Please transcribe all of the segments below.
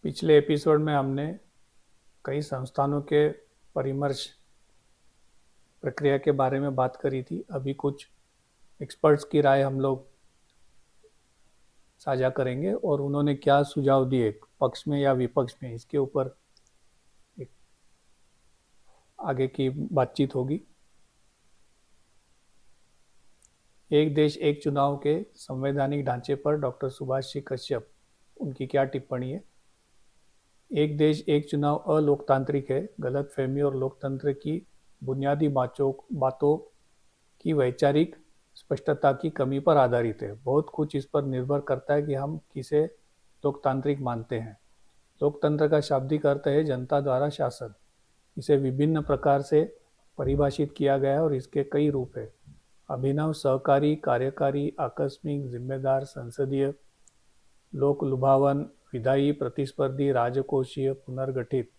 पिछले एपिसोड में हमने कई संस्थानों के परामर्श प्रक्रिया के बारे में बात करी थी। अभी कुछ एक्सपर्ट्स की राय हम लोग साझा करेंगे और उन्होंने क्या सुझाव दिए, पक्ष में या विपक्ष में, इसके ऊपर एक आगे की बातचीत होगी। एक देश एक चुनाव के संवैधानिक ढांचे पर डॉक्टर सुभाष जी कश्यप, उनकी क्या टिप्पणी है। एक देश एक चुनाव अलोकतांत्रिक है, गलतफहमी और लोकतंत्र की बुनियादी बातों की वैचारिक स्पष्टता की कमी पर आधारित है। बहुत कुछ इस पर निर्भर करता है कि हम किसे लोकतांत्रिक मानते हैं। लोकतंत्र का शाब्दिक अर्थ है जनता द्वारा शासन। इसे विभिन्न प्रकार से परिभाषित किया गया है और इसके कई रूप हैं। अभिनव, सहकारी, कार्यकारी, आकस्मिक, जिम्मेदार, संसदीय, लोक लुभावन, विधायी, प्रतिस्पर्धी, राजकोषीय, पुनर्गठित,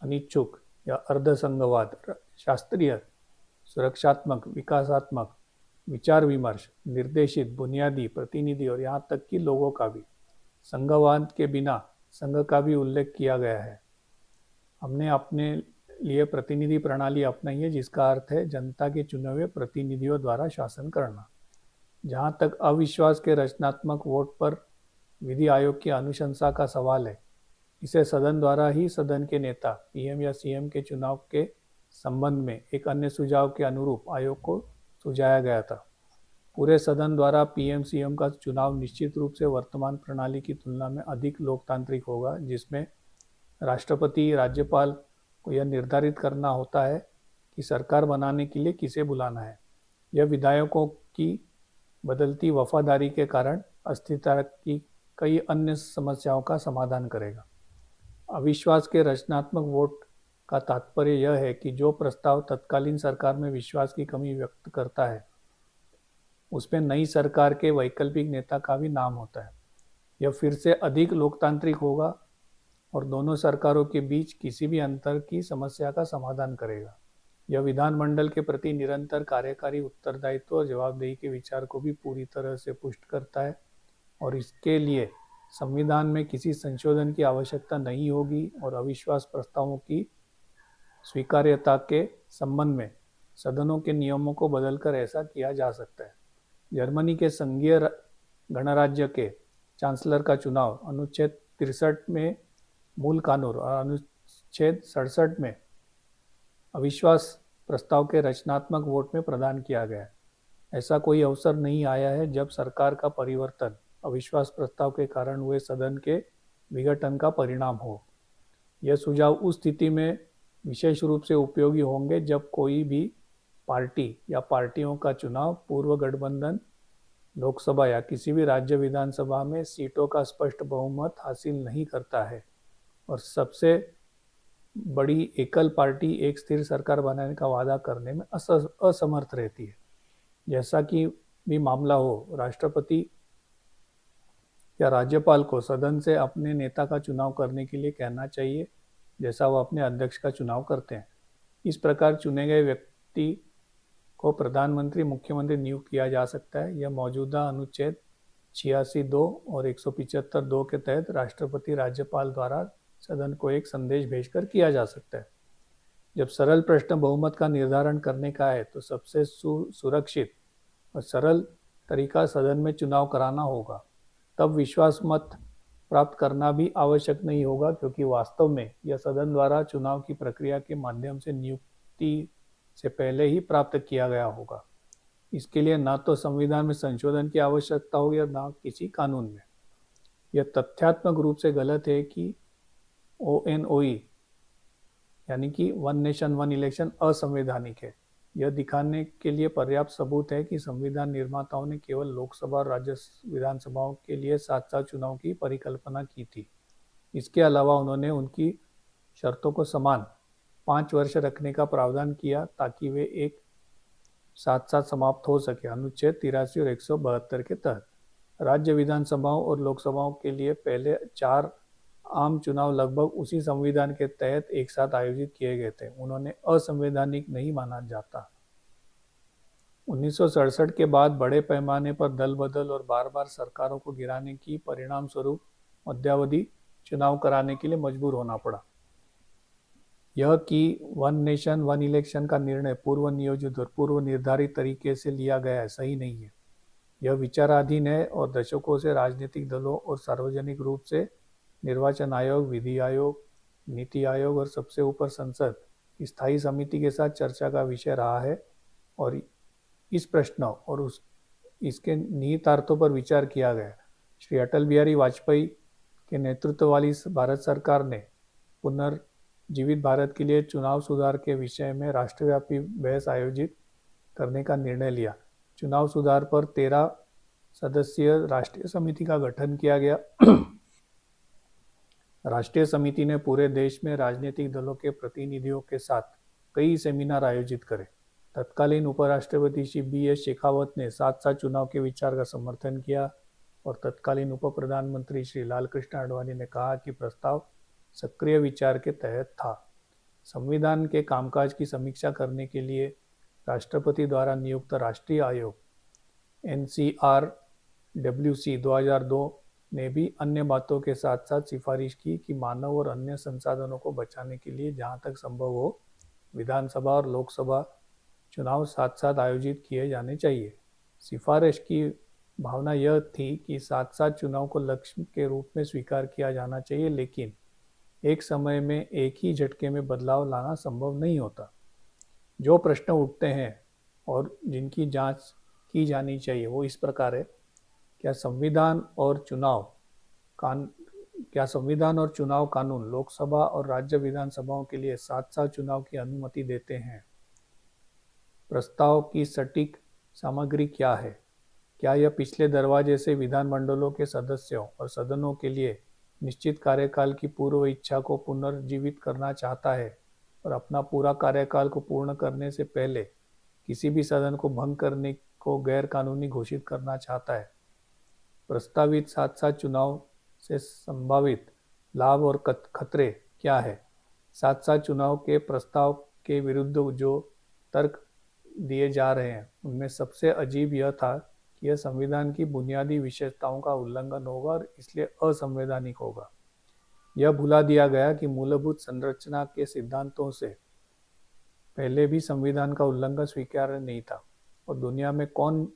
अनिच्छुक या अर्धसंघवाद, शास्त्रीय, सुरक्षात्मक, विकासात्मक, विचार विमर्श, निर्देशित, बुनियादी, प्रतिनिधि और यहाँ तक कि लोगों का भी। संघवाद के बिना संघ का भी उल्लेख किया गया है। हमने अपने लिए प्रतिनिधि प्रणाली अपनाई है, जिसका अर्थ है जनता के चुने हुए प्रतिनिधियों द्वारा शासन करना। जहाँ तक अविश्वास के रचनात्मक वोट पर विधि आयोग की अनुशंसा का सवाल है, इसे सदन द्वारा ही सदन के नेता पीएम या सीएम के चुनाव के संबंध में एक अन्य सुझाव के अनुरूप आयोग को सुझाया गया था। पूरे सदन द्वारा पीएम सीएम का चुनाव निश्चित रूप से वर्तमान प्रणाली की तुलना में अधिक लोकतांत्रिक होगा, जिसमें राष्ट्रपति, राज्यपाल को यह निर्धारित करना होता है कि सरकार बनाने के लिए किसे बुलाना है। यह विधायकों की बदलती वफादारी के कारण अस्थिरता की कई अन्य समस्याओं का समाधान करेगा। अविश्वास के रचनात्मक वोट का तात्पर्य यह है कि जो प्रस्ताव तत्कालीन सरकार में विश्वास की कमी व्यक्त करता है, उसमें नई सरकार के वैकल्पिक नेता का भी नाम होता है। यह फिर से अधिक लोकतांत्रिक होगा और दोनों सरकारों के बीच किसी भी अंतर की समस्या का समाधान करेगा। यह विधानमंडल के प्रति निरंतर कार्यकारी उत्तरदायित्व और जवाबदेही के विचार को भी पूरी तरह से पुष्ट करता है और इसके लिए संविधान में किसी संशोधन की आवश्यकता नहीं होगी और अविश्वास प्रस्तावों की स्वीकार्यता के संबंध में सदनों के नियमों को बदलकर ऐसा किया जा सकता है। जर्मनी के संघीय गणराज्य के चांसलर का चुनाव अनुच्छेद 63 में मूल कानून और अनुच्छेद 67 में अविश्वास प्रस्ताव के रचनात्मक वोट में प्रदान किया गया है। ऐसा कोई अवसर नहीं आया है जब सरकार का परिवर्तन अविश्वास प्रस्ताव के कारण हुए सदन के विघटन का परिणाम हो। यह सुझाव उस स्थिति में विशेष रूप से उपयोगी होंगे जब कोई भी पार्टी या पार्टियों का चुनाव पूर्व गठबंधन लोकसभा या किसी भी राज्य विधानसभा में सीटों का स्पष्ट बहुमत हासिल नहीं करता है और सबसे बड़ी एकल पार्टी एक स्थिर सरकार बनाने का वादा करने में असमर्थ रहती है। जैसा कि भी मामला हो, राष्ट्रपति या राज्यपाल को सदन से अपने नेता का चुनाव करने के लिए कहना चाहिए, जैसा वह अपने अध्यक्ष का चुनाव करते हैं। इस प्रकार चुने गए व्यक्ति को प्रधानमंत्री, मुख्यमंत्री नियुक्त किया जा सकता है। यह मौजूदा अनुच्छेद 86(2) और 175(2) के तहत राष्ट्रपति, राज्यपाल द्वारा सदन को एक संदेश भेजकर किया जा सकता है। जब सरल प्रश्न बहुमत का निर्धारण करने का है तो सबसे सुरक्षित और सरल तरीका सदन में चुनाव कराना होगा। तब विश्वास मत प्राप्त करना भी आवश्यक नहीं होगा, क्योंकि वास्तव में यह सदन द्वारा चुनाव की प्रक्रिया के माध्यम से नियुक्ति से पहले ही प्राप्त किया गया होगा। इसके लिए न तो संविधान में संशोधन की आवश्यकता होगी और न किसी कानून में। यह तथ्यात्मक रूप से गलत है कि ONOE यानी कि वन नेशन वन इलेक्शन असंवैधानिक है। यह दिखाने के लिए पर्याप्त सबूत है कि संविधान निर्माताओं ने केवल लोकसभा और राज्य विधानसभाओं के लिए साथ-साथ चुनाव की परिकल्पना की थी। इसके अलावा उन्होंने उनकी शर्तों को समान 5 वर्ष रखने का प्रावधान किया ताकि वे एक साथ साथ समाप्त हो सके। अनुच्छेद 83 और 172 के तहत राज्य विधानसभाओं और लोकसभाओं के लिए पहले 4 आम चुनाव लगभग उसी संविधान के तहत एक साथ आयोजित किए गए थे। उन्होंने असंवैधानिक नहीं माना जाता। 1967 के बाद बड़े पैमाने पर दल बदल और बार बार सरकारों को गिराने की परिणाम स्वरूप मध्यावधि चुनाव कराने के लिए मजबूर होना पड़ा। यह कि वन नेशन वन इलेक्शन का निर्णय पूर्व नियोजित और पूर्व निर्धारित तरीके से लिया गया है, सही नहीं है। यह विचाराधीन है और दशकों से राजनीतिक दलों और सार्वजनिक रूप से निर्वाचन आयोग, विधि आयोग, नीति आयोग और सबसे ऊपर संसद की स्थायी समिति के साथ चर्चा का विषय रहा है और इस प्रश्न और इसके निहितार्थों पर विचार किया गया। श्री अटल बिहारी वाजपेयी के नेतृत्व वाली भारत सरकार ने पुनर्जीवित भारत के लिए चुनाव सुधार के विषय में राष्ट्रव्यापी बहस आयोजित करने का निर्णय लिया। चुनाव सुधार पर 13 सदस्यीय राष्ट्रीय समिति का गठन किया गया। राष्ट्रीय समिति ने पूरे देश में राजनीतिक दलों के प्रतिनिधियों के साथ कई सेमिनार आयोजित करे। तत्कालीन उपराष्ट्रपति श्री B.S. शेखावत ने साथ साथ चुनाव के विचार का समर्थन किया और तत्कालीन उप प्रधानमंत्री श्री लाल कृष्ण आडवाणी ने कहा कि प्रस्ताव सक्रिय विचार के तहत था। संविधान के कामकाज की समीक्षा करने के लिए राष्ट्रपति द्वारा नियुक्त राष्ट्रीय आयोग NCRWC 2002 ने भी अन्य बातों के साथ साथ सिफारिश की कि मानव और अन्य संसाधनों को बचाने के लिए जहां तक संभव हो विधानसभा और लोकसभा चुनाव साथ साथ आयोजित किए जाने चाहिए। सिफारिश की भावना यह थी कि साथ साथ चुनाव को लक्ष्य के रूप में स्वीकार किया जाना चाहिए, लेकिन एक समय में एक ही झटके में बदलाव लाना संभव नहीं होता। जो प्रश्न उठते हैं और जिनकी जांच की जानी चाहिए वो इस प्रकार है: क्या संविधान और चुनाव कानून लोकसभा और राज्य विधानसभाओं के लिए साथ साथ चुनाव की अनुमति देते हैं? प्रस्ताव की सटीक सामग्री क्या है? क्या यह पिछले दरवाजे से विधानमंडलों के सदस्यों और सदनों के लिए निश्चित कार्यकाल की पूर्व इच्छा को पुनर्जीवित करना चाहता है और अपना पूरा कार्यकाल को पूर्ण करने से पहले किसी भी सदन को भंग करने को गैर कानूनी घोषित करना चाहता है? प्रस्तावित साथ साथ चुनाव से संभावित लाभ और खतरे क्या है? साथ साथ चुनाव के प्रस्ताव के विरुद्ध जो तर्क दिए जा रहे हैं उनमें सबसे अजीब यह था कि यह संविधान की बुनियादी विशेषताओं का उल्लंघन होगा और इसलिए असंवैधानिक होगा। यह भुला दिया गया कि मूलभूत संरचना के सिद्धांतों से पहले भी संविधान का उल्लंघन स्वीकार्य नहीं था और दुनिया में कौन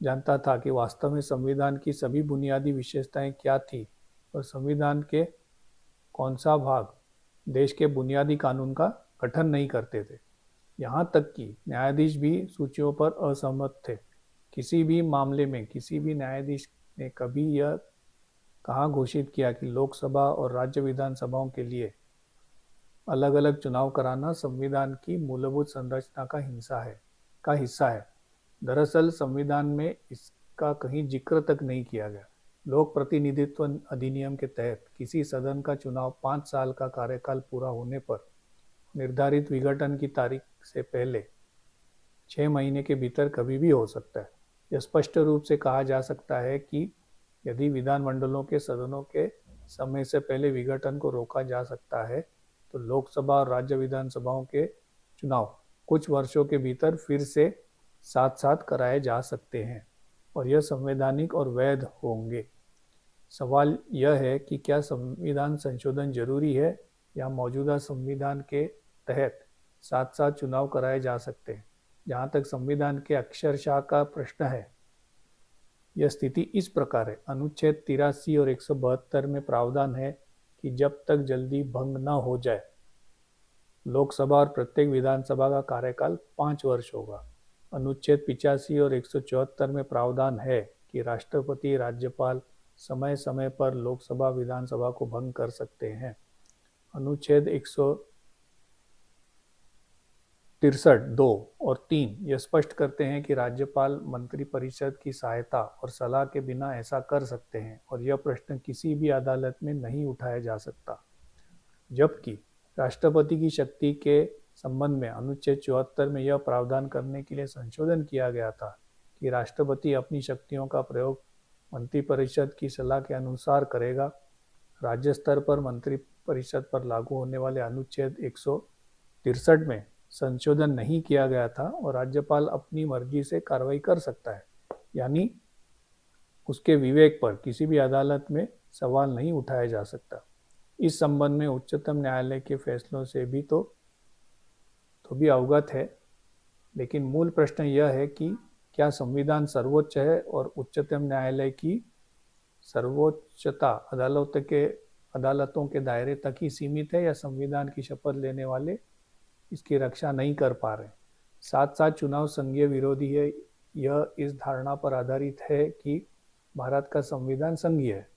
जानता था कि वास्तव में संविधान की सभी बुनियादी विशेषताएं क्या थी और संविधान के कौन सा भाग देश के बुनियादी कानून का गठन नहीं करते थे। यहाँ तक कि न्यायाधीश भी सूचियों पर असहमत थे। किसी भी मामले में किसी भी न्यायाधीश ने कभी यह कहाँ घोषित किया कि लोकसभा और राज्य विधानसभाओं के लिए अलग अलग चुनाव कराना संविधान की मूलभूत संरचना का हिस्सा है। दरअसल संविधान में इसका कहीं जिक्र तक नहीं किया गया। लोक प्रतिनिधित्व अधिनियम के तहत किसी सदन का चुनाव 5 साल का कार्यकाल पूरा होने पर निर्धारित विघटन की तारीख से पहले 6 महीने के भीतर कभी भी हो सकता है। यह स्पष्ट रूप से कहा जा सकता है कि यदि विधानमंडलों के सदनों के समय से पहले विघटन को रोका जा सकता है तो लोकसभा और राज्य विधानसभाओं के चुनाव कुछ वर्षों के भीतर फिर से साथ साथ कराए जा सकते हैं और यह संवैधानिक और वैध होंगे। सवाल यह है कि क्या संविधान संशोधन जरूरी है या मौजूदा संविधान के तहत साथ साथ चुनाव कराए जा सकते हैं। जहाँ तक संविधान के अक्षरशः का प्रश्न है, यह स्थिति इस प्रकार है। अनुच्छेद 83 और 172 में प्रावधान है कि जब तक जल्दी भंग न हो जाए लोकसभा और प्रत्येक विधानसभा का कार्यकाल 5 वर्ष होगा। अनुच्छेद 85 और 174 में प्रावधान है कि राष्ट्रपति राज्यपाल समय समय पर लोकसभा विधानसभा को भंग कर सकते हैं। अनुच्छेद 163 2 और 3 यह स्पष्ट करते हैं कि राज्यपाल मंत्रिपरिषद की सहायता और सलाह के बिना ऐसा कर सकते हैं और यह प्रश्न किसी भी अदालत में नहीं उठाया जा सकता। जबकि राष्ट्रपति की शक्ति के संबंध में अनुच्छेद 74 में यह प्रावधान करने के लिए संशोधन किया गया था कि राष्ट्रपति अपनी शक्तियों का प्रयोग मंत्रिपरिषद की सलाह के अनुसार करेगा। राज्य स्तर पर मंत्रिपरिषद पर लागू होने वाले अनुच्छेद 163 में संशोधन नहीं किया गया था और राज्यपाल अपनी मर्जी से कार्रवाई कर सकता है, यानी उसके विवेक पर किसी भी अदालत में सवाल नहीं उठाया जा सकता। इस संबंध में उच्चतम न्यायालय के फैसलों से भी भी अवगत है, लेकिन मूल प्रश्न यह है कि क्या संविधान सर्वोच्च है और उच्चतम न्यायालय की सर्वोच्चता अदालतों के दायरे तक ही सीमित है, या संविधान की शपथ लेने वाले इसकी रक्षा नहीं कर पा रहे। साथ साथ चुनाव संघीय विरोधी है। यह इस धारणा पर आधारित है कि भारत का संविधान संघीय है।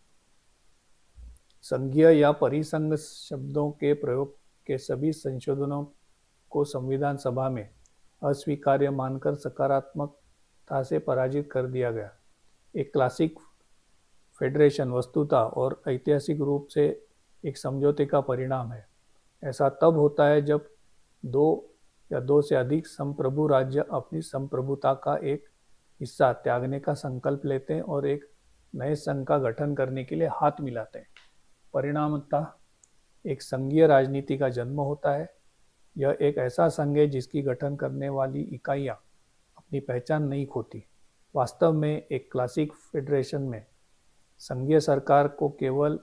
संघीय या परिसंघ शब्दों के प्रयोग के सभी संशोधनों को संविधान सभा में अस्वीकार्य मानकर सकारात्मकता से पराजित कर दिया गया। एक क्लासिक फेडरेशन वस्तुतः और ऐतिहासिक रूप से एक समझौते का परिणाम है। ऐसा तब होता है जब दो या दो से अधिक संप्रभु राज्य अपनी संप्रभुता का एक हिस्सा त्यागने का संकल्प लेते हैं और एक नए संघ का गठन करने के लिए हाथ मिलाते हैं। परिणामतः एक संघीय राजनीति का जन्म होता है। यह एक ऐसा संघ है जिसकी गठन करने वाली इकाइयां अपनी पहचान नहीं खोती। वास्तव में एक क्लासिक फेडरेशन में संघीय सरकार को केवल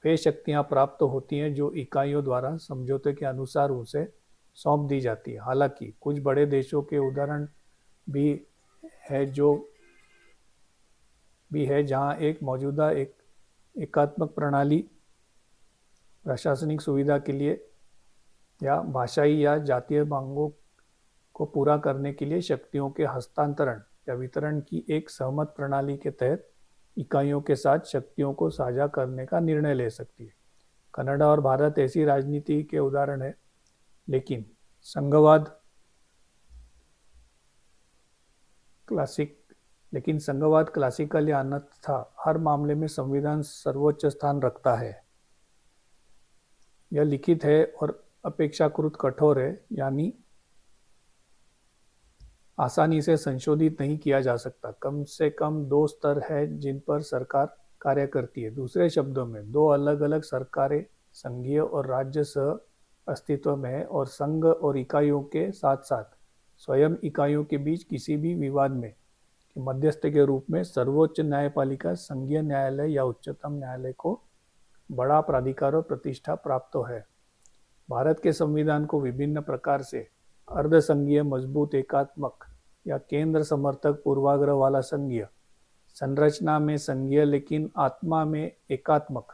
वे शक्तियां प्राप्त होती हैं जो इकाइयों द्वारा समझौते के अनुसार उसे सौंप दी जाती है। हालांकि कुछ बड़े देशों के उदाहरण भी है जहां एक मौजूदा एकात्मक प्रणाली प्रशासनिक सुविधा के लिए या भाषाई या जातीय मांगों को पूरा करने के लिए शक्तियों के हस्तांतरण या वितरण की एक सहमत प्रणाली के तहत इकाइयों के साथ शक्तियों को साझा करने का निर्णय ले सकती है। कनाडा और भारत ऐसी राजनीति के उदाहरण है, लेकिन संघवाद क्लासिकल या अन्यथा हर मामले में संविधान सर्वोच्च स्थान रखता है। यह लिखित है और अपेक्षाकृत कठोर है, यानी आसानी से संशोधित नहीं किया जा सकता। कम से कम दो स्तर है जिन पर सरकार कार्य करती है। दूसरे शब्दों में, दो अलग अलग सरकारें संघीय और राज्य सह अस्तित्व में है और संघ और इकाइयों के साथ साथ स्वयं इकाइयों के बीच किसी भी विवाद में के मध्यस्थ के रूप में सर्वोच्च न्यायपालिका संघीय न्यायालय या उच्चतम न्यायालय को बड़ा प्राधिकार और प्रतिष्ठा प्राप्त है। भारत के संविधान को विभिन्न प्रकार से अर्धसंघीय, मजबूत, एकात्मक या केंद्र समर्थक, पूर्वाग्रह वाला संघीय, संरचना में संघीय लेकिन आत्मा में एकात्मक,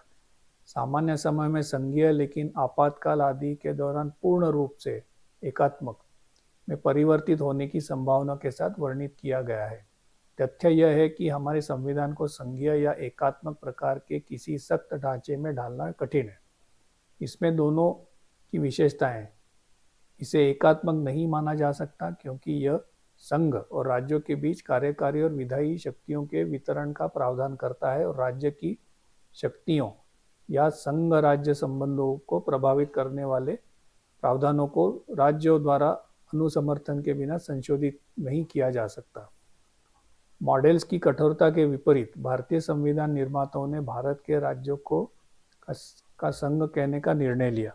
सामान्य समय में संघीय लेकिन आपातकाल आदि के दौरान पूर्ण रूप से एकात्मक में परिवर्तित होने की संभावना के साथ वर्णित किया गया है। तथ्य यह है कि हमारे संविधान को संघीय या एकात्मक प्रकार के किसी सख्त ढांचे में ढालना कठिन है। इसमें दोनों की विशेषताएं हैं। इसे एकात्मक नहीं माना जा सकता क्योंकि यह संघ और राज्यों के बीच कार्यकारी और विधायी शक्तियों के वितरण का प्रावधान करता है और राज्य की शक्तियों या संघ राज्य संबंधों को प्रभावित करने वाले प्रावधानों को राज्यों द्वारा अनुसमर्थन के बिना संशोधित नहीं किया जा सकता। मॉडल्स की कठोरता के विपरीत भारतीय संविधान निर्माताओं ने भारत के राज्यों का संघ कहने का निर्णय लिया।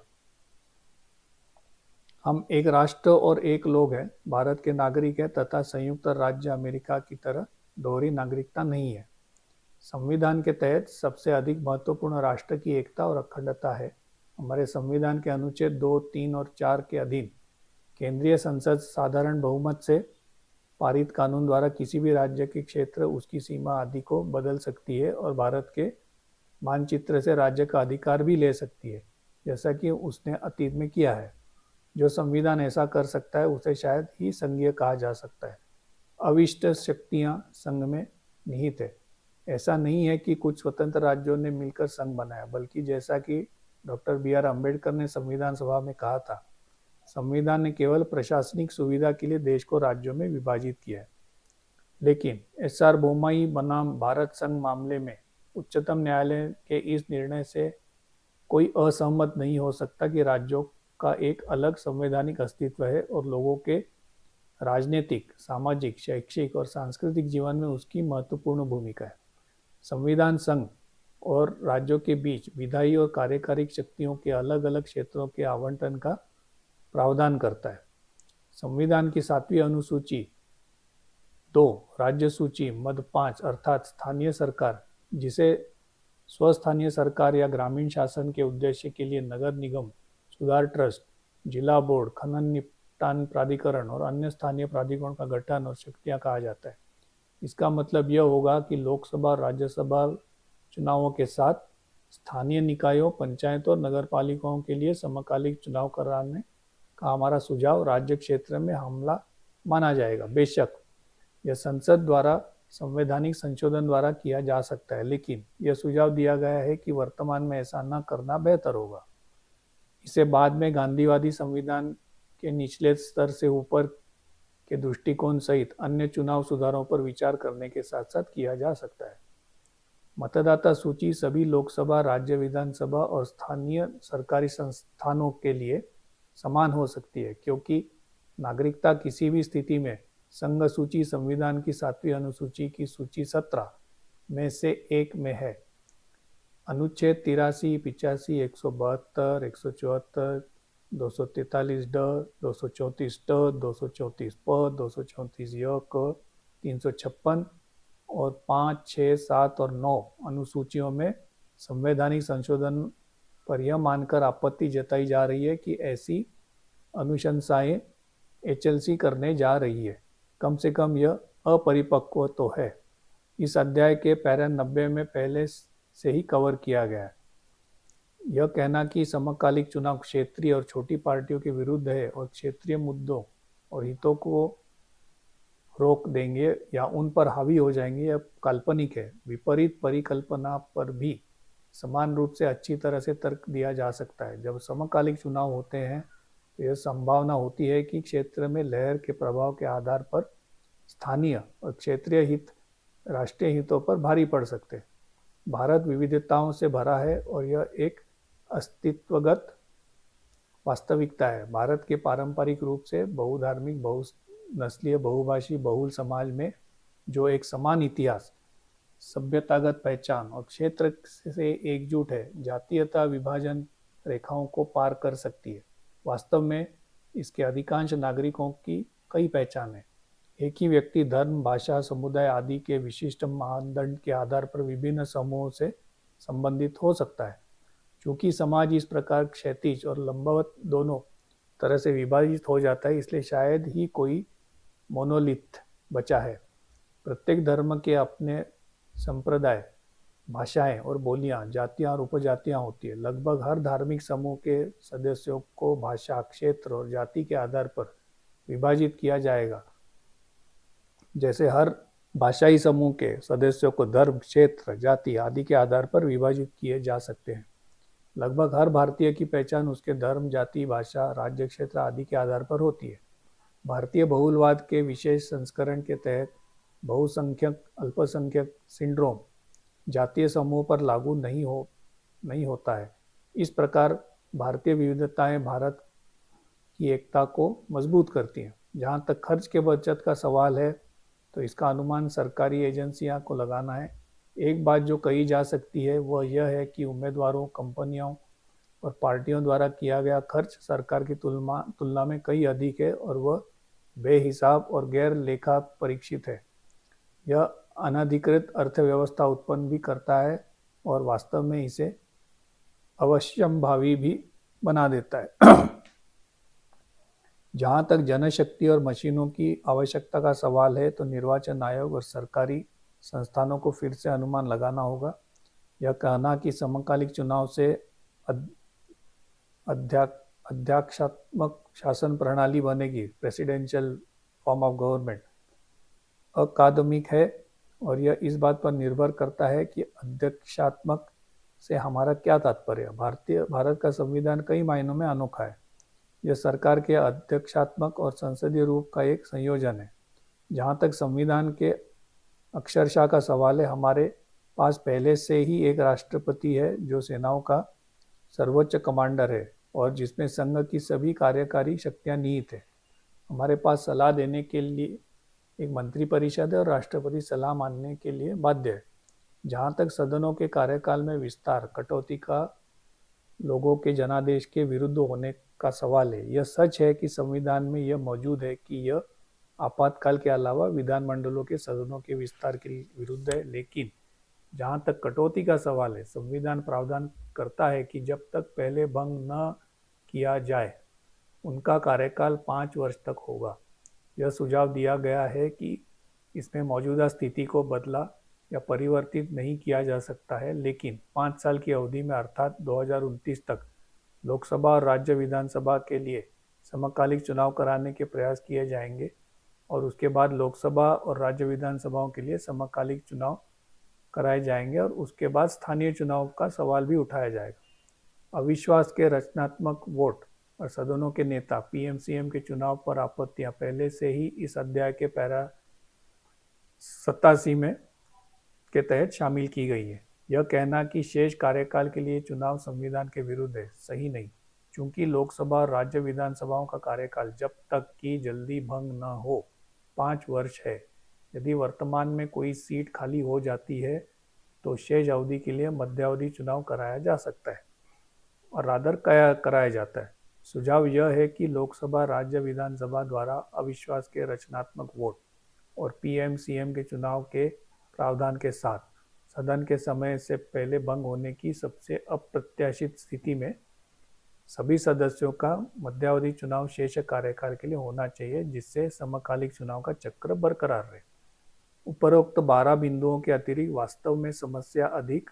हम एक राष्ट्र और एक लोग हैं, भारत के नागरिक हैं तथा संयुक्त राज्य अमेरिका की तरह दोहरी नागरिकता नहीं है। संविधान के तहत सबसे अधिक महत्वपूर्ण राष्ट्र की एकता और अखंडता है। हमारे संविधान के अनुच्छेद 2, 3 और 4 के अधीन केंद्रीय संसद साधारण बहुमत से पारित कानून द्वारा किसी भी राज्य के क्षेत्र, उसकी सीमा आदि को बदल सकती है और भारत के मानचित्र से राज्य का अधिकार भी ले सकती है, जैसा कि उसने अतीत में किया है। जो संविधान ऐसा कर सकता है उसे शायद ही संघीय कहा जा सकता है। अविष्ट शक्तियां संघ में निहित है। ऐसा नहीं है कि कुछ स्वतंत्र राज्यों ने मिलकर संघ बनाया, बल्कि जैसा कि डॉक्टर BR अम्बेडकर ने संविधान सभा में कहा था, संविधान ने केवल प्रशासनिक सुविधा के लिए देश को राज्यों में विभाजित किया है। लेकिन SR बोम्मई बनाम भारत संघ मामले में उच्चतम न्यायालय के इस निर्णय से कोई असहमत नहीं हो सकता कि राज्यों का एक अलग संवैधानिक अस्तित्व है और लोगों के राजनीतिक, सामाजिक, शैक्षिक और सांस्कृतिक जीवन में उसकी महत्वपूर्ण भूमिका है। संविधान संघ और राज्यों के बीच विधायी और कार्यकारी शक्तियों के अलग अलग क्षेत्रों के आवंटन का प्रावधान करता है। संविधान की 7वीं अनुसूची 2 राज्य सूची मद 5 अर्थात स्थानीय सरकार, जिसे स्वस्थानीय सरकार या ग्रामीण शासन के उद्देश्य के लिए नगर निगम, सुधार ट्रस्ट, जिला बोर्ड, खनन निपटान प्राधिकरण और अन्य स्थानीय प्राधिकरणों का गठन और शक्तियां कहा जाता है। इसका मतलब यह होगा कि लोकसभा और राज्यसभा चुनावों के साथ स्थानीय निकायों, पंचायतों और नगरपालिकाओं के लिए समकालिक चुनाव कराने का हमारा सुझाव राज्य क्षेत्र में हमला माना जाएगा। बेशक यह संसद द्वारा संवैधानिक संशोधन द्वारा किया जा सकता है, लेकिन यह सुझाव दिया गया है कि वर्तमान में ऐसा न करना बेहतर होगा। इसे बाद में गांधीवादी संविधान के निचले स्तर से ऊपर के दृष्टिकोण सहित अन्य चुनाव सुधारों पर विचार करने के साथ साथ किया जा सकता है। मतदाता सूची सभी लोकसभा, राज्य विधानसभा और स्थानीय सरकारी संस्थानों के लिए समान हो सकती है, क्योंकि नागरिकता किसी भी स्थिति में संघ सूची संविधान की 7वीं अनुसूची की सूची 17 में से एक में है। अनुच्छेद 83, 85, 172, 174, 243 ड, 234 ट, 234 प, 234 य क, 356 और 5, 6, 7 और 9 अनुसूचियों में संवैधानिक संशोधन पर यह मानकर आपत्ति जताई जा रही है कि ऐसी अनुशंसाएं एचएलसी करने जा रही है। कम से कम यह अपरिपक्व तो है। इस अध्याय के पैरा 90 में पहले से ही कवर किया गया है। यह कहना कि समकालिक चुनाव क्षेत्रीय और छोटी पार्टियों के विरुद्ध है और क्षेत्रीय मुद्दों और हितों को रोक देंगे या उन पर हावी हो जाएंगे, यह काल्पनिक है। विपरीत परिकल्पना पर भी समान रूप से अच्छी तरह से तर्क दिया जा सकता है। जब समकालिक चुनाव होते हैं तो यह संभावना होती है कि क्षेत्र में लहर के प्रभाव के आधार पर स्थानीय और क्षेत्रीय हित राष्ट्रीय हितों पर भारी पड़ सकते हैं। भारत विविधताओं से भरा है और यह एक अस्तित्वगत वास्तविकता है। भारत के पारंपरिक रूप से बहुधार्मिक, बहुनस्लीय, बहुभाषी, बहुल समाज में जो एक समान इतिहास, सभ्यतागत पहचान और क्षेत्र से एकजुट है, जातीयता विभाजन रेखाओं को पार कर सकती है। वास्तव में इसके अधिकांश नागरिकों की कई पहचान है। एक ही व्यक्ति धर्म, भाषा, समुदाय आदि के विशिष्ट मानदंड के आधार पर विभिन्न समूहों से संबंधित हो सकता है। चूंकि समाज इस प्रकार क्षैतिज और लंबवत दोनों तरह से विभाजित हो जाता है, इसलिए शायद ही कोई मोनोलिथ बचा है। प्रत्येक धर्म के अपने संप्रदाय, भाषाएं और बोलियां, जातियां और उपजातियां होती है। लगभग हर धार्मिक समूह के सदस्यों को भाषा, क्षेत्र और जाति के आधार पर विभाजित किया जाएगा, जैसे हर भाषाई समूह के सदस्यों को धर्म, क्षेत्र, जाति आदि के आधार पर विभाजित किए जा सकते हैं। लगभग हर भारतीय की पहचान उसके धर्म, जाति, भाषा, राज्य, क्षेत्र आदि के आधार पर होती है। भारतीय बहुलवाद के विशेष संस्करण के तहत बहुसंख्यक अल्पसंख्यक सिंड्रोम जातीय समूह पर लागू नहीं होता है। इस प्रकार भारतीय विविधताएं भारत की एकता को मजबूत करती हैं। जहाँ तक खर्च के बचत का सवाल है, तो इसका अनुमान सरकारी एजेंसियां को लगाना है। एक बात जो कही जा सकती है वह यह है कि उम्मीदवारों, कंपनियों और पार्टियों द्वारा किया गया खर्च सरकार की तुलना में कई अधिक है और वह बेहिसाब और गैर लेखा परीक्षित है। यह अनधिकृत अर्थव्यवस्था उत्पन्न भी करता है और वास्तव में इसे अवश्यंभावी भी बना देता है। जहाँ तक जनशक्ति और मशीनों की आवश्यकता का सवाल है, तो निर्वाचन आयोग और सरकारी संस्थानों को फिर से अनुमान लगाना होगा। यह कहना कि समकालिक चुनाव से अध्यक्षात्मक शासन प्रणाली बनेगी, प्रेसिडेंशियल फॉर्म ऑफ गवर्नमेंट, अकादमिक है और यह इस बात पर निर्भर करता है कि अध्यक्षात्मक से हमारा क्या तात्पर्य है। भारत का संविधान कई मायनों में अनोखा है। यह सरकार के अध्यक्षात्मक और संसदीय रूप का एक संयोजन है। जहाँ तक संविधान के अक्षरशः का सवाल है, हमारे पास पहले से ही एक राष्ट्रपति है जो सेनाओं का सर्वोच्च कमांडर है और जिसमें संघ की सभी कार्यकारी शक्तियां निहित है। हमारे पास सलाह देने के लिए एक मंत्रिपरिषद है और राष्ट्रपति सलाह मानने के लिए बाध्य है। जहाँ तक सदनों के कार्यकाल में विस्तार, कटौती का लोगों के जनादेश के विरुद्ध होने का सवाल है, यह सच है कि संविधान में यह मौजूद है कि यह आपातकाल के अलावा विधानमंडलों के सदनों के विस्तार के विरुद्ध है, लेकिन जहां तक कटौती का सवाल है, संविधान प्रावधान करता है कि जब तक पहले भंग न किया जाए उनका कार्यकाल 5 वर्ष तक होगा। यह सुझाव दिया गया है कि इसमें मौजूदा स्थिति को बदला या परिवर्तित नहीं किया जा सकता है, लेकिन 5 साल की अवधि में अर्थात 2029 तक लोकसभा और राज्य विधानसभा के लिए समकालिक चुनाव कराने के प्रयास किए जाएंगे और उसके बाद लोकसभा और राज्य विधानसभाओं के लिए समकालिक चुनाव कराए जाएंगे और उसके बाद स्थानीय चुनाव का सवाल भी उठाया जाएगा। अविश्वास के रचनात्मक वोट और सदनों के नेता पीएम-सीएम के चुनाव पर आपत्तियां पहले से ही इस अध्याय के पैरा 87 में के तहत शामिल की गई है। यह कहना कि शेष कार्यकाल के लिए चुनाव संविधान के विरुद्ध है, सही नहीं, चूंकि लोकसभा और राज्य विधानसभाओं का कार्यकाल जब तक कि जल्दी भंग न हो 5 वर्ष है। यदि वर्तमान में कोई सीट खाली हो जाती है तो शेष अवधि के लिए मध्यावधि चुनाव कराया जा सकता है और रादर कराया जाता है। सुझाव यह है कि लोकसभा राज्य विधानसभा द्वारा अविश्वास के रचनात्मक वोट और पीएम-सीएम के चुनाव के प्रावधान के साथ सदन के समय से पहले भंग होने की सबसे अप्रत्याशित स्थिति में सभी सदस्यों का मध्यावधि चुनाव शेष कार्यकाल के लिए होना चाहिए, जिससे समकालिक चुनाव का चक्र बरकरार रहे। उपरोक्त 12 बिंदुओं के अतिरिक्त वास्तव में समस्या अधिक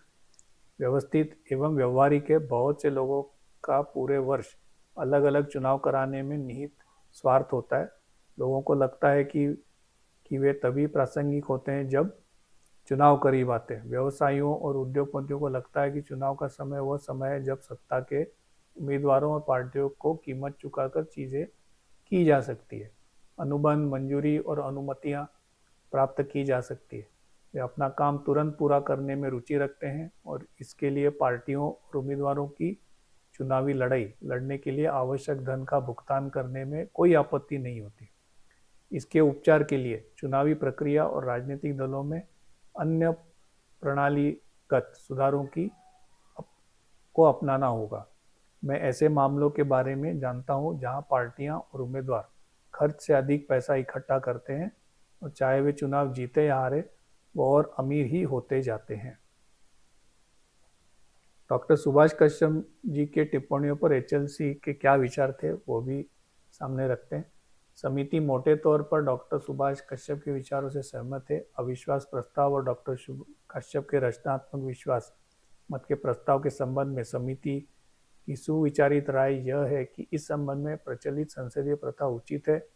व्यवस्थित एवं व्यवहारिक है। बहुत से लोगों का पूरे वर्ष अलग अलग चुनाव कराने में निहित स्वार्थ होता है। लोगों को लगता है कि वे तभी प्रासंगिक होते हैं जब चुनाव करीब आते हैं। व्यवसायियों और उद्योगपतियों को लगता है कि चुनाव का समय वह समय है जब सत्ता के उम्मीदवारों और पार्टियों को कीमत चुकाकर चीजें की जा सकती है, अनुबंध, मंजूरी और अनुमतियां प्राप्त की जा सकती है। वे अपना काम तुरंत पूरा करने में रुचि रखते हैं और इसके लिए पार्टियों और उम्मीदवारों की चुनावी लड़ाई लड़ने के लिए आवश्यक धन का भुगतान करने में कोई आपत्ति नहीं होती। इसके उपचार के लिए चुनावी प्रक्रिया और राजनीतिक दलों में अन्य प्रणालीगत सुधारों को अपनाना होगा। मैं ऐसे मामलों के बारे में जानता हूं जहां पार्टियां और उम्मीदवार खर्च से अधिक पैसा इकट्ठा करते हैं और चाहे वे चुनाव जीते या हारे, वो और अमीर ही होते जाते हैं। डॉक्टर सुभाष कश्यप जी के टिप्पणियों पर एचएलसी के क्या विचार थे वो भी सामने रखते हैं। समिति मोटे तौर पर डॉक्टर सुभाष कश्यप के विचारों से सहमत है। अविश्वास प्रस्ताव और डॉक्टर कश्यप के रचनात्मक विश्वास मत के प्रस्ताव के संबंध में समिति की सुविचारित राय यह है कि इस संबंध में प्रचलित संसदीय प्रथा उचित है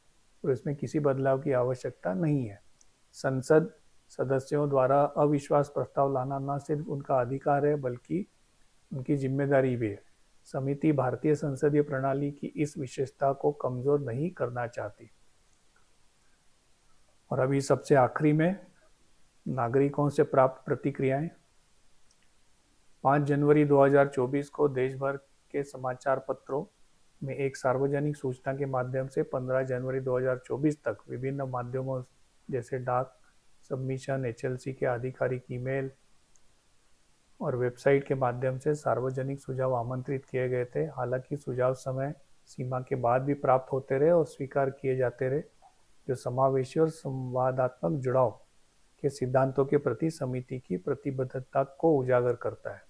और इसमें किसी बदलाव की आवश्यकता नहीं है। संसद सदस्यों द्वारा अविश्वास प्रस्ताव लाना न सिर्फ उनका अधिकार है बल्कि उनकी जिम्मेदारी भी है। समिति भारतीय संसदीय प्रणाली की इस विशेषता को कमजोर नहीं करना चाहती। और अभी सबसे आखिरी में नागरिकों से प्राप्त प्रतिक्रियाएं। 5 जनवरी 2024 को देश भर के समाचार पत्रों में एक सार्वजनिक सूचना के माध्यम से 15 जनवरी 2024 तक विभिन्न माध्यमों जैसे डाक सबमिशन, एचएलसी के आधिकारिक ईमेल और वेबसाइट के माध्यम से सार्वजनिक सुझाव आमंत्रित किए गए थे। हालांकि सुझाव समय सीमा के बाद भी प्राप्त होते रहे और स्वीकार किए जाते रहे, जो समावेशी और संवादात्मक जुड़ाव के सिद्धांतों के प्रति समिति की प्रतिबद्धता को उजागर करता है।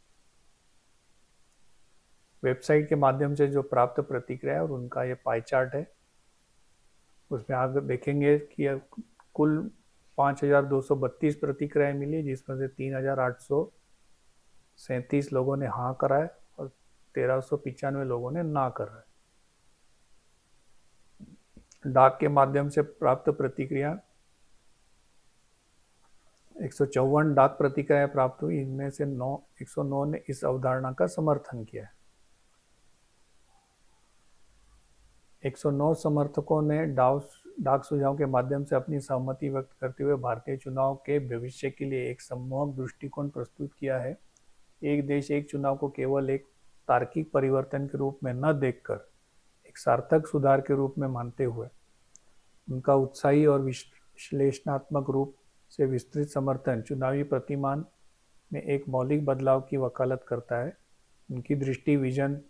वेबसाइट के माध्यम से जो प्राप्त प्रतिक्रिया है और उनका ये पाई चार्ट है, उसमें आगे देखेंगे कि कुल 5232 प्रतिक्रियाएं मिली, जिसमें से 3837 लोगों ने हाँ करा है और 1395 लोगों ने ना करा है। डाक के माध्यम से प्राप्त प्रतिक्रिया 154 डाक प्रतिक्रियाएं प्राप्त हुई। इनमें से 109 ने इस अवधारणा का समर्थन किया है। 109 समर्थकों ने डाक सुझाव के माध्यम से अपनी सहमति व्यक्त करते हुए भारतीय चुनाव के भविष्य के लिए एक सम्मोहक दृष्टिकोण प्रस्तुत किया है। एक देश एक चुनाव को केवल एक तार्किक परिवर्तन के रूप में न देखकर एक सार्थक सुधार के रूप में मानते हुए उनका उत्साही और विश्लेषणात्मक रूप से विस्तृत समर्थन चुनावी प्रतिमान में एक मौलिक बदलाव की वकालत करता है। उनकी दृष्टि विजन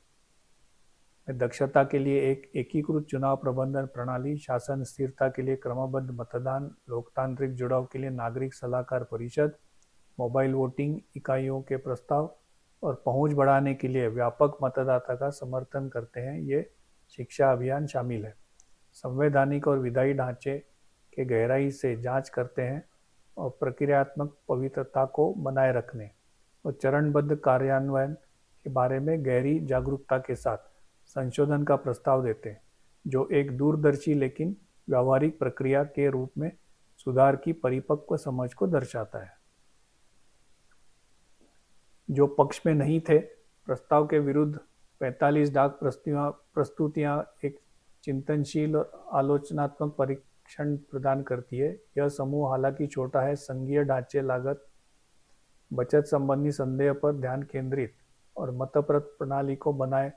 में दक्षता के लिए एक एकीकृत चुनाव प्रबंधन प्रणाली, शासन स्थिरता के लिए क्रमबद्ध मतदान, लोकतांत्रिक जुड़ाव के लिए नागरिक सलाहकार परिषद, मोबाइल वोटिंग इकाइयों के प्रस्ताव और पहुंच बढ़ाने के लिए व्यापक मतदाता का समर्थन करते हैं। ये शिक्षा अभियान शामिल है। संवैधानिक और विधायी ढांचे के गहराई से जांच करते हैं और प्रक्रियात्मक पवित्रता को बनाए रखने और चरणबद्ध कार्यान्वयन के बारे में गहरी जागरूकता के साथ संशोधन का प्रस्ताव देते हैं, जो एक दूरदर्शी लेकिन व्यावहारिक प्रक्रिया के रूप में सुधार की परिपक्व समझ को दर्शाता है। जो पक्ष में नहीं थे, प्रस्ताव के विरुद्ध 45 डाक प्रस्तुतियां एक चिंतनशील और आलोचनात्मक परीक्षण प्रदान करती है। यह समूह हालांकि छोटा है, संघीय ढांचे, लागत, बचत संबंधी संदेह पर ध्यान केंद्रित और मतपरत प्रणाली को बनाए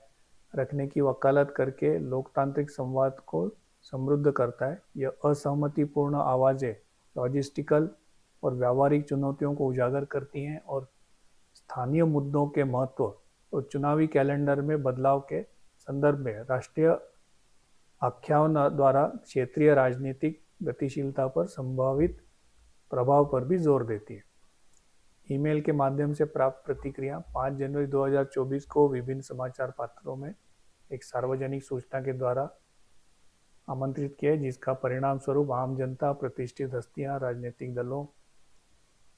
रखने की वकालत करके लोकतांत्रिक संवाद को समृद्ध करता है। यह असहमतिपूर्ण आवाज़ें लॉजिस्टिकल और व्यावहारिक चुनौतियों को उजागर करती हैं और स्थानीय मुद्दों के महत्व और चुनावी कैलेंडर में बदलाव के संदर्भ में राष्ट्रीय आख्यान द्वारा क्षेत्रीय राजनीतिक गतिशीलता पर संभावित प्रभाव पर भी जोर देती है। ईमेल के माध्यम से प्राप्त प्रतिक्रिया 5 जनवरी 2024 को विभिन्न समाचार पत्रों में एक सार्वजनिक सूचना के द्वारा आमंत्रित किया, जिसका परिणाम स्वरूप आम जनता, प्रतिष्ठित हस्तियां, राजनीतिक दलों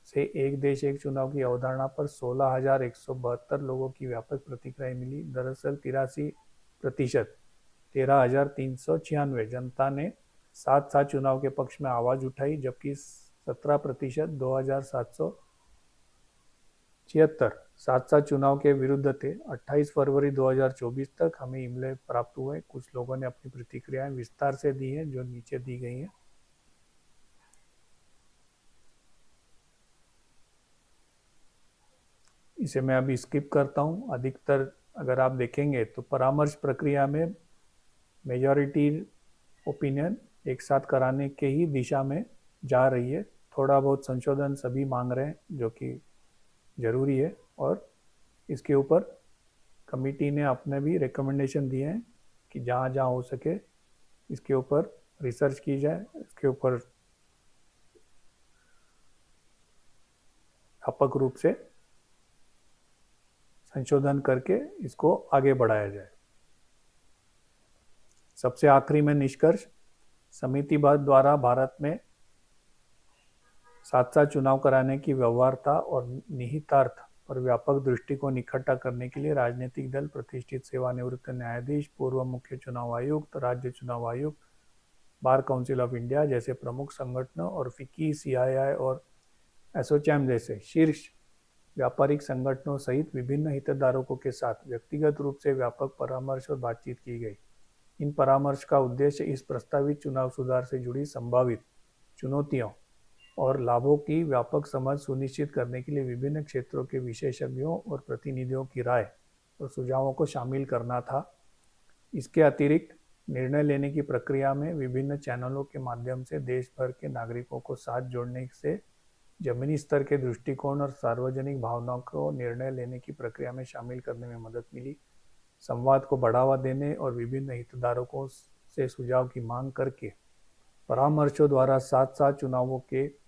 से एक देश एक चुनाव की अवधारणा पर 16,172 लोगों की व्यापक प्रतिक्रिया मिली। दरअसल 83% 13,396 जनता ने साथ साथ चुनाव के पक्ष में आवाज उठाई, जबकि 17% 2,776 साथ साथ चुनाव के विरुद्ध थे। 28 फरवरी 2024 तक हमें ईमेल प्राप्त हुए। कुछ लोगों ने अपनी प्रतिक्रियाएं विस्तार से दी हैं, जो नीचे दी गई हैं। इसे मैं अभी स्किप करता हूं। अधिकतर अगर आप देखेंगे तो परामर्श प्रक्रिया में मेजॉरिटी ओपिनियन एक साथ कराने के ही दिशा में जा रही है। थोड़ा बहुत संशोधन सभी मांग रहे हैं, जो कि जरूरी है, और इसके ऊपर कमेटी ने अपने भी रिकमेंडेशन दिए हैं कि जहाँ जहाँ हो सके इसके ऊपर रिसर्च की जाए, इसके ऊपर व्यापक रूप से संशोधन करके इसको आगे बढ़ाया जाए। सबसे आखिरी में निष्कर्ष, समिति द्वारा भारत में साथ साथ चुनाव कराने की व्यवहार्यता और निहितार्थ पर व्यापक दृष्टिकोण इकट्ठा करने के लिए राजनीतिक दल, प्रतिष्ठित सेवानिवृत्त न्यायाधीश, पूर्व मुख्य चुनाव आयुक्त, राज्य चुनाव आयुक्त, बार काउंसिल ऑफ इंडिया जैसे प्रमुख संगठनों और फिक्की, सीआईआई और एसोचैम जैसे शीर्ष व्यापारिक संगठनों सहित विभिन्न हितधारकों के साथ व्यक्तिगत रूप से व्यापक परामर्श और बातचीत की गई। इन परामर्श का उद्देश्य इस प्रस्तावित चुनाव सुधार से जुड़ी संभावित चुनौतियों और लाभों की व्यापक समझ सुनिश्चित करने के लिए विभिन्न क्षेत्रों के विशेषज्ञों और प्रतिनिधियों की राय और सुझावों को शामिल करना था। इसके अतिरिक्त निर्णय लेने की प्रक्रिया में विभिन्न चैनलों के माध्यम से देश भर के नागरिकों को साथ जोड़ने से जमीनी स्तर के दृष्टिकोण और सार्वजनिक भावनाओं को निर्णय लेने की प्रक्रिया में शामिल करने में मदद मिली। संवाद को बढ़ावा देने और विभिन्न हितधारकों से सुझाव की मांग करके परामर्शों द्वारा साथ साथ चुनावों के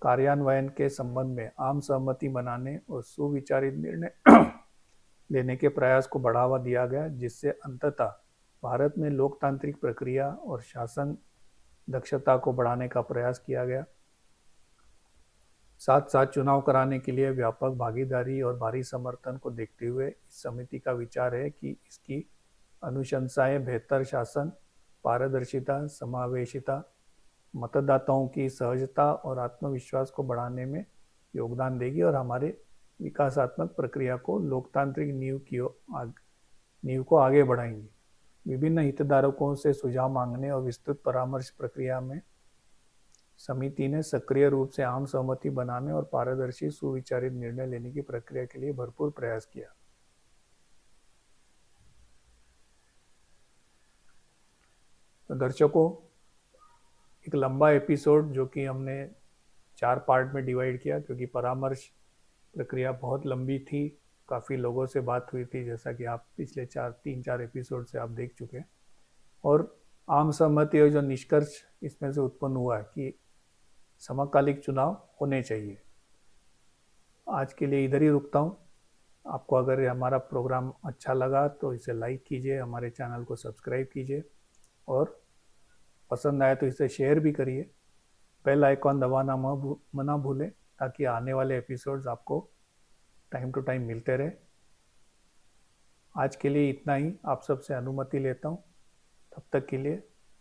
कार्यान्वयन के संबंध में आम सहमति बनाने और सुविचारित निर्णय लेने के प्रयास को बढ़ावा दिया गया, जिससे अंततः भारत में लोकतांत्रिक प्रक्रिया और शासन दक्षता को बढ़ाने का प्रयास किया गया। साथ साथ चुनाव कराने के लिए व्यापक भागीदारी और भारी समर्थन को देखते हुए इस समिति का विचार है कि इसकी अनुशंसाएं बेहतर शासन, पारदर्शिता, समावेशिता, मतदाताओं की सहजता और आत्मविश्वास को बढ़ाने में योगदान देगी और हमारे विकासात्मक प्रक्रिया को लोकतांत्रिक नींव को आगे बढ़ाएंगी। विभिन्न हितधारकों से सुझाव मांगने और विस्तृत परामर्श प्रक्रिया में समिति ने सक्रिय रूप से आम सहमति बनाने और पारदर्शी सुविचारित निर्णय लेने की प्रक्रिया के लिए भरपूर प्रयास किया। तो दर्शकों, एक लंबा एपिसोड जो कि हमने 4 पार्ट में डिवाइड किया, क्योंकि परामर्श प्रक्रिया बहुत लंबी थी, काफ़ी लोगों से बात हुई थी, जैसा कि आप पिछले 3-4 एपिसोड से आप देख चुके हैं। और आम सहमति और जो निष्कर्ष इसमें से उत्पन्न हुआ है कि समकालिक चुनाव होने चाहिए। आज के लिए इधर ही रुकता हूँ। आपको अगर ये हमारा प्रोग्राम अच्छा लगा तो इसे लाइक कीजिए, हमारे चैनल को सब्सक्राइब कीजिए और पसंद आए तो इसे शेयर भी करिए। बेल आइकॉन दबाना मना भूलें ताकि आने वाले एपिसोड्स आपको टाइम टू टाइम मिलते रहे। आज के लिए इतना ही, आप सबसे अनुमति लेता हूँ। तब तक के लिए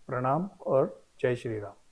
प्रणाम और जय श्री राम।